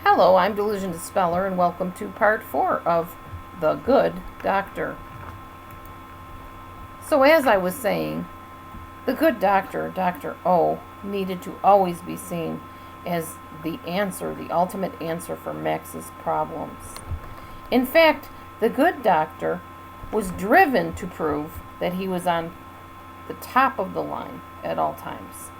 Hello, I'm DelusionDispeller, and welcome to part 4 of The Good Doctor. So as I was saying, the good doctor, Dr. O, needed to always be seen as the answer, the ultimate answer for Max's problems. In fact, the good doctor was driven to prove that he was on the top of the line at all times.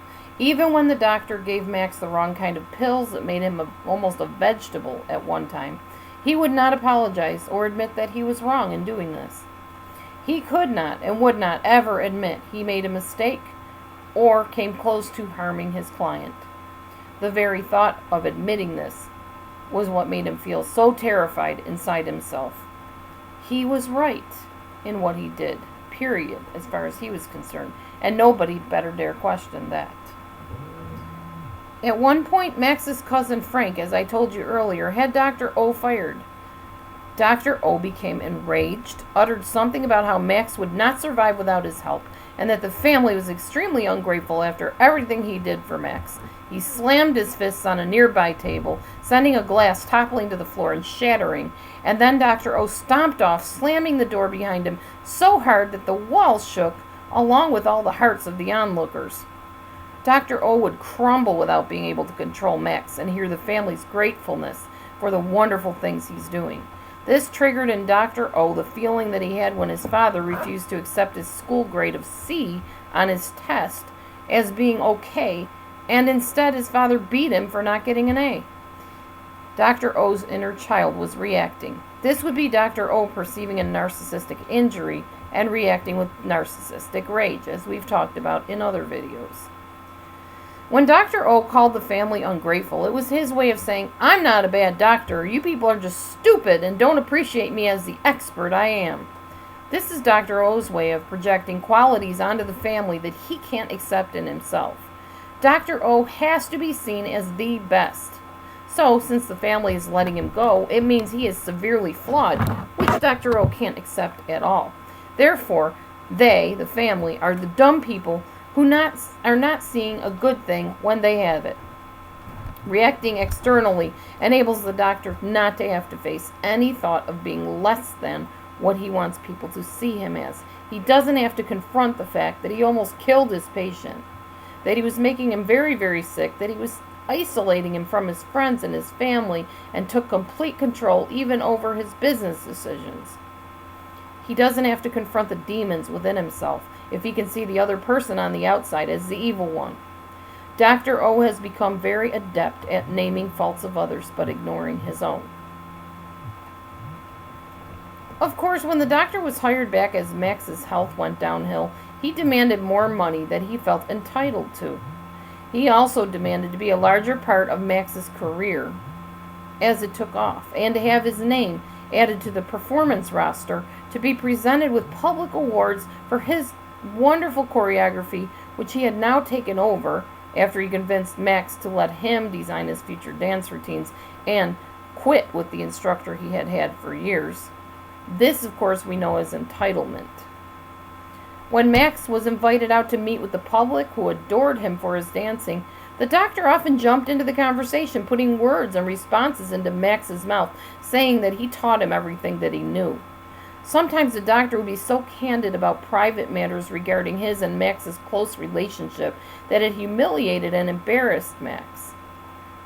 Even when the doctor gave Max the wrong kind of pills that made him almost a vegetable at one time, he would not apologize or admit that he was wrong in doing this. He could not and would not ever admit he made a mistake or came close to harming his client. The very thought of admitting this was what made him feel so terrified inside himself. He was right in what he did, period, as far as he was concerned, and nobody better dare question that. At one point, Max's cousin Frank, as I told you earlier, had Dr. O fired. Dr. O became enraged, uttered something about how Max would not survive without his help, and that the family was extremely ungrateful after everything he did for Max. He slammed his fists on a nearby table, sending a glass toppling to the floor and shattering, and then Dr. O stomped off, slamming the door behind him so hard that the walls shook, along with all the hearts of the onlookers. Dr. O would crumble without being able to control Max and hear the family's gratefulness for the wonderful things he's doing. This triggered in Dr. O the feeling that he had when his father refused to accept his school grade of C on his test as being okay, and instead his father beat him for not getting an A. Dr. O's inner child was reacting. This would be Dr. O perceiving a narcissistic injury and reacting with narcissistic rage, as we've talked about in other videos. When Dr. O called the family ungrateful, it was his way of saying, I'm not a bad doctor. You people are just stupid and don't appreciate me as the expert I am. This is Dr. O's way of projecting qualities onto the family that he can't accept in himself. Dr. O has to be seen as the best. So, since the family is letting him go, it means he is severely flawed, which Dr. O can't accept at all. Therefore, they, the family, are the dumb people who are not seeing a good thing when they have it. Reacting externally enables the doctor not to have to face any thought of being less than what he wants people to see him as. He doesn't have to confront the fact that he almost killed his patient, that he was making him very, very sick, that he was isolating him from his friends and his family, and took complete control even over his business decisions. He doesn't have to confront the demons within himself if he can see the other person on the outside as the evil one. Dr. O has become very adept at naming faults of others but ignoring his own. Of course, when the doctor was hired back as Max's health went downhill, he demanded more money that he felt entitled to. He also demanded to be a larger part of Max's career as it took off, and to have his name added to the performance roster to be presented with public awards for his wonderful choreography, which he had now taken over after he convinced Max to let him design his future dance routines and quit with the instructor he had had for years. This, of course, we know as entitlement. When Max was invited out to meet with the public, who adored him for his dancing, the doctor often jumped into the conversation, putting words and responses into Max's mouth, saying that he taught him everything that he knew. Sometimes the doctor would be so candid about private matters regarding his and Max's close relationship that it humiliated and embarrassed Max.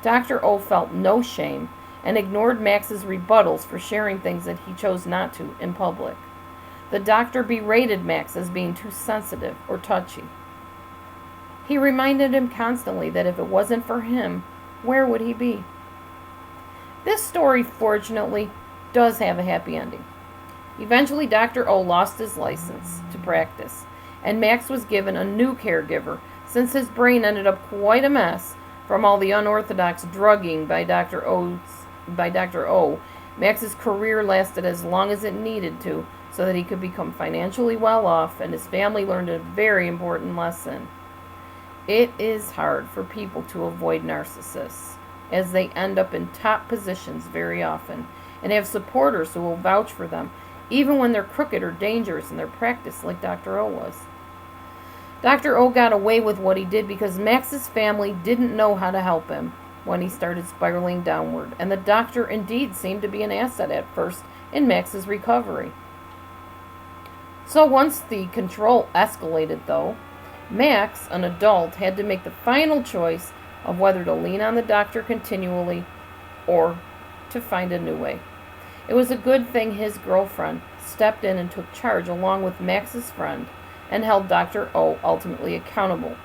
Dr. O felt no shame and ignored Max's rebuttals for sharing things that he chose not to in public. The doctor berated Max as being too sensitive or touchy. He reminded him constantly that if it wasn't for him, where would he be? This story, fortunately, does have a happy ending. Eventually, Dr. O lost his license to practice, and Max was given a new caregiver since his brain ended up quite a mess from all the unorthodox drugging by Dr. O. Max's career lasted as long as it needed to so that he could become financially well off, and his family learned a very important lesson. It is hard for people to avoid narcissists, as they end up in top positions very often, and have supporters who will vouch for them, even when they're crooked or dangerous in their practice, like Dr. O was. Dr. O got away with what he did because Max's family didn't know how to help him. when he started spiraling downward, and the doctor indeed seemed to be an asset at first in Max's recovery. So once the control escalated, though, Max, an adult, had to make the final choice of whether to lean on the doctor continually or to find a new way. It was a good thing his girlfriend stepped in and took charge along with Max's friend and held Dr. O ultimately accountable.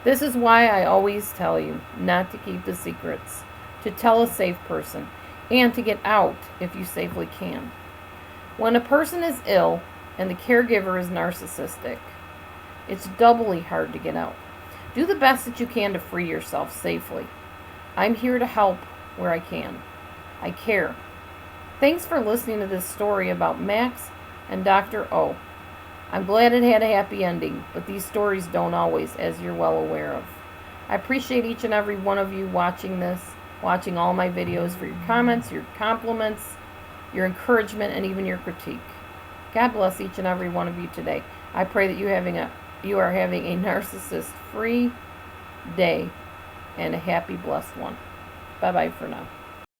This is why I always tell you not to keep the secrets, to tell a safe person, and to get out if you safely can. When a person is ill and the caregiver is narcissistic, it's doubly hard to get out. Do the best that you can to free yourself safely. I'm here to help where I can. I care. Thanks for listening to this story about Max and Dr. O. I'm glad it had a happy ending, but these stories don't always, as you're well aware of. I appreciate each and every one of you watching this, watching all my videos, for your comments, your compliments, your encouragement, and even your critique. God bless each and every one of you today. I pray that you are having a narcissist-free day and a happy, blessed one. Bye-bye for now.